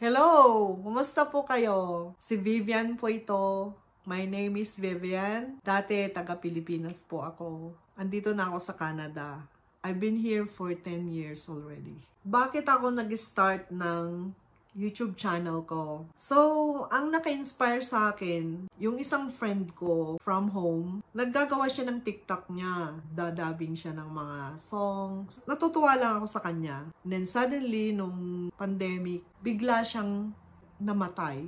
Hello! Kumusta po kayo? Si Vivian po ito. My name is Vivian. Dati taga-Pilipinas po ako. Andito na ako sa Canada. I've been here for 10 years already. Bakit ako nag-start ng YouTube channel ko? So, ang naka-inspire sa akin, yung isang friend ko from home, naggagawa siya ng TikTok niya. Dadabing siya ng mga songs. Natutuwa lang ako sa kanya. And then suddenly, nung pandemic, bigla siyang namatay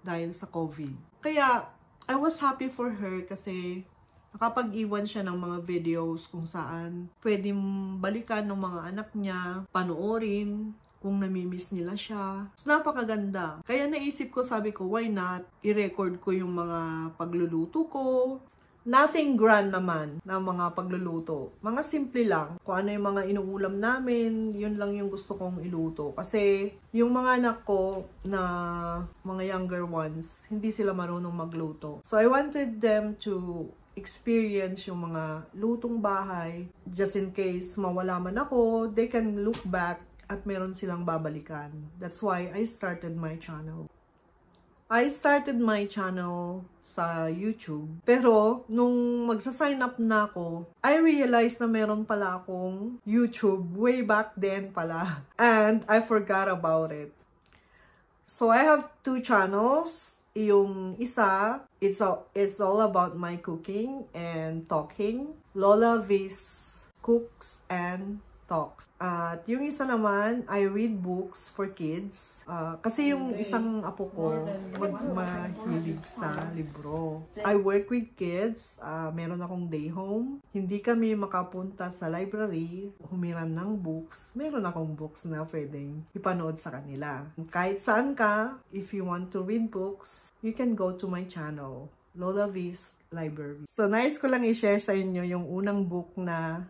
dahil sa COVID. Kaya, I was happy for her kasi nakapag-iwan siya ng mga videos kung saan pwedeng balikan ng mga anak niya, panoorin, kung namimiss nila siya. So, napakaganda. Kaya naisip ko, sabi ko, why not? I-record ko yung mga pagluluto ko. Nothing grand naman na mga pagluluto. Mga simple lang. Kung ano yung mga inuulam namin, yun lang yung gusto kong iluto. Kasi yung mga anak ko na mga younger ones, hindi sila marunong magluto. So I wanted them to experience yung mga lutong bahay. Just in case mawala man ako, they can look back at meron silang babalikan. That's why I started my channel. I started my channel sa YouTube. Pero, nung magsa-sign up na ako, I realized na meron pala akong YouTube way back then pala. And I forgot about it. So, I have 2 channels. Yung isa, it's all about my cooking and talking. Lola V's Cooks and Talks. At yung isa naman, I read books for kids. Kasi yung isang apo ko, mahilig sa libro. I work with kids. Meron akong day home. Hindi kami makapunta sa library, humiram ng books. Meron akong books na pwedeng ipanood sa kanila. Kahit saan ka, if you want to read books, you can go to my channel, Lola V's Library. So, nice ko lang i-share sa inyo yung unang book na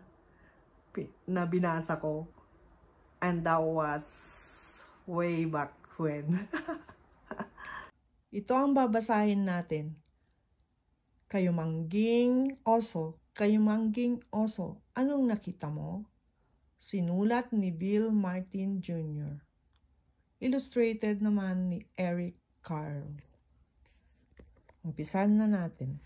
binasa ko, and that was way back when. Ito ang babasahin natin. Kayumangging oso, kayumangging oso, anong nakita mo? Sinulat ni Bill Martin Jr. Illustrated naman ni Eric Carle. Umpisan na natin.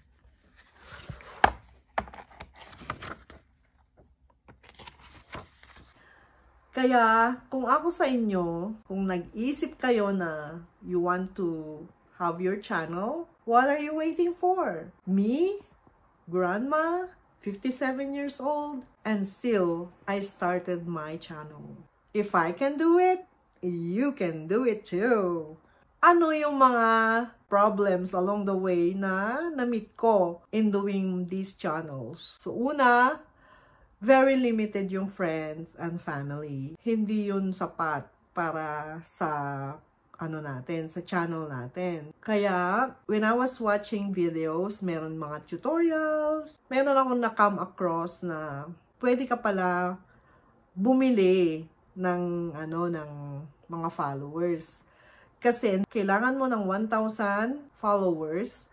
Kaya, kung ako sa inyo, kung nag-isip kayo na you want to have your channel, what are you waiting for? Me? Grandma? 57 years old? And still, I started my channel. If I can do it, you can do it too. Ano yung mga problems along the way na na-meet ko in doing these channels? So, una, very limited yung friends and family. Hindi yun sapat para sa sa channel natin. Kaya, when I was watching videos, meron mga tutorials, meron akong na-come across na pwede ka pala bumili ng mga followers. Kasi kailangan mo ng 1,000 followers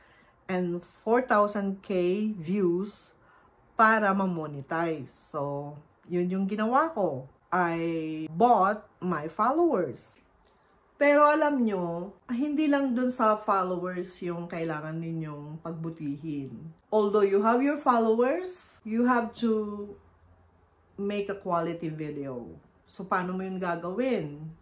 and 4,000k views para ma-monetize. So, yun yung ginawa ko. I bought my followers. Pero alam nyo, hindi lang dun sa followers yung kailangan ninyong pagbutihin. Although you have your followers, you have to make a quality video. So, paano mo yun gagawin?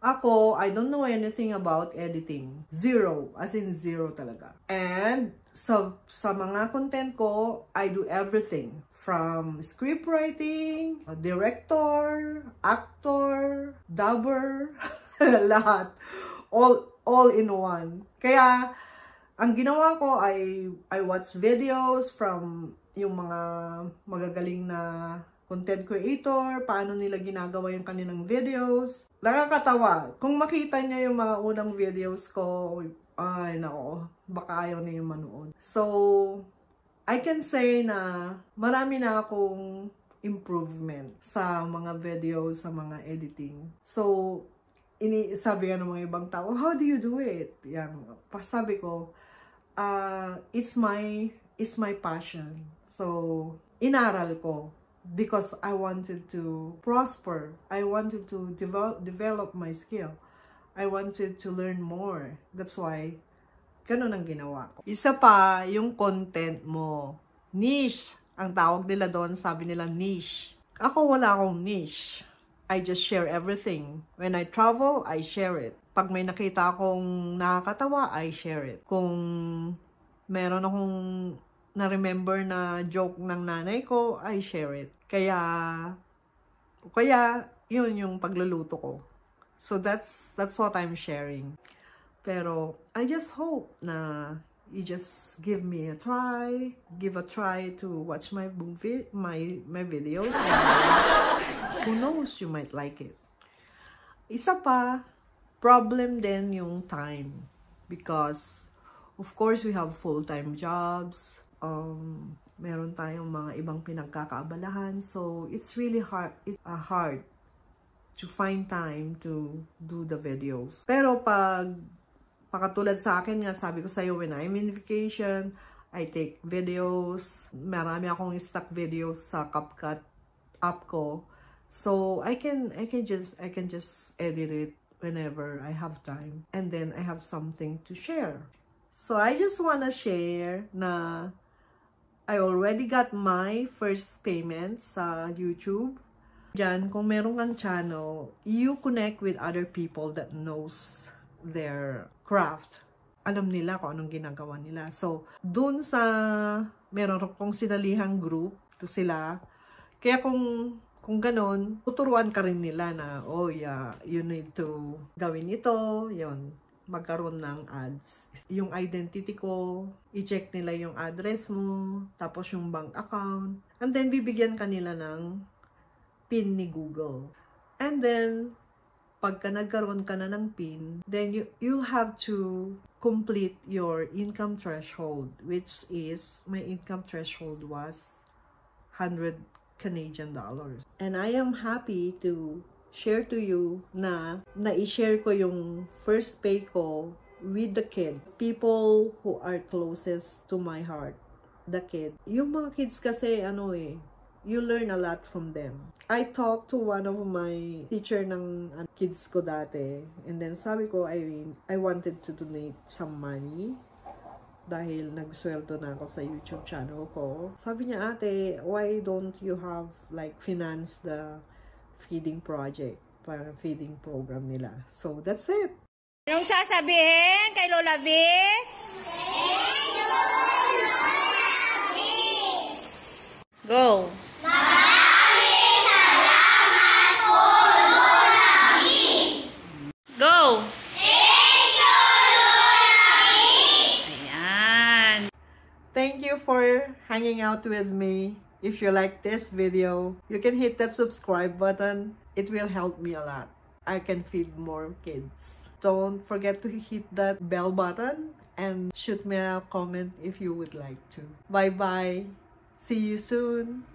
Ako, I don't know anything about editing. Zero. As in zero talaga. And sa mga content ko, I do everything. From script writing, director, actor, dubber, lahat. All in one. Kaya, ang ginawa ko ay I watch videos from yung mga magagaling na content creator, paano nila ginagawa yung kanilang videos. Nakakatawa. Kung makita niya yung mga unang videos ko, ay nako, baka ayaw na yung manood. So, I can say na marami na akong improvement sa mga videos, sa mga editing. So, sabi nga ng mga ibang tao, how do you do it? Yan, sabi ko, it's my passion. So, inaral ko. Because I wanted to prosper. I wanted to develop my skill. I wanted to learn more. That's why, ganun ang ginawa ko. Isa pa, yung content mo. Niche. Ang tawag nila doon, sabi nila niche. Ako wala akong niche. I just share everything. When I travel, I share it. Pag may nakita akong nakakatawa, I share it. Kung meron akong na-remember na joke ng nanay ko, I share it. Kaya yun yung pagluluto ko. So that's what I'm sharing. Pero I just hope na you just give a try to watch my movie, my videos. Who knows, you might like it. Isa pa, problem din yung time. Because, of course, we have full-time jobs. Meron tayong mga ibang pinagkakaabalahan. So, it's really hard. It's hard to find time to do the videos. Pero pakatulad sa akin nga, sabi ko sa'yo, when I'm in vacation, I take videos. Marami akong stock videos sa CapCut app ko. So, I can just edit it whenever I have time. And then, I have something to share. So, I just wanna share na I already got my first payment sa YouTube. Diyan, kung meron kang channel, you connect with other people that knows their craft. Alam nila kung anong ginagawa nila. So, dun sa meron kong sinalihang group, to sila. Kaya kung ganon, tuturuan ka rin nila na, oh yeah, you need to gawin ito, yun, magkaroon ng ads. Yung identity ko, i-check nila yung address mo, tapos yung bank account, and then bibigyan ka nila ng PIN ni Google. And then, pagka nagkaroon ka na ng PIN, then you'll have to complete your income threshold, which is, my income threshold was 100 Canadian dollars. And I am happy to share to you na i-share ko yung first pay ko with the kid. People who are closest to my heart. The kid. Yung mga kids kasi, you learn a lot from them. I talked to one of my teacher ng kids ko dati. And then sabi ko, I wanted to donate some money. Dahil nagsweldo na ako sa YouTube channel ko. Sabi niya, ate, why don't you have finance the feeding project para feeding program nila? So, that's it. Anong sasabihin kay Lola V? Go! Maraming salamat po, Lola V! Go! Thank you for hanging out with me. If you like this video, you can hit that subscribe button. It will help me a lot. I can feed more kids. Don't forget to hit that bell button and shoot me a comment if you would like to. Bye-bye. See you soon.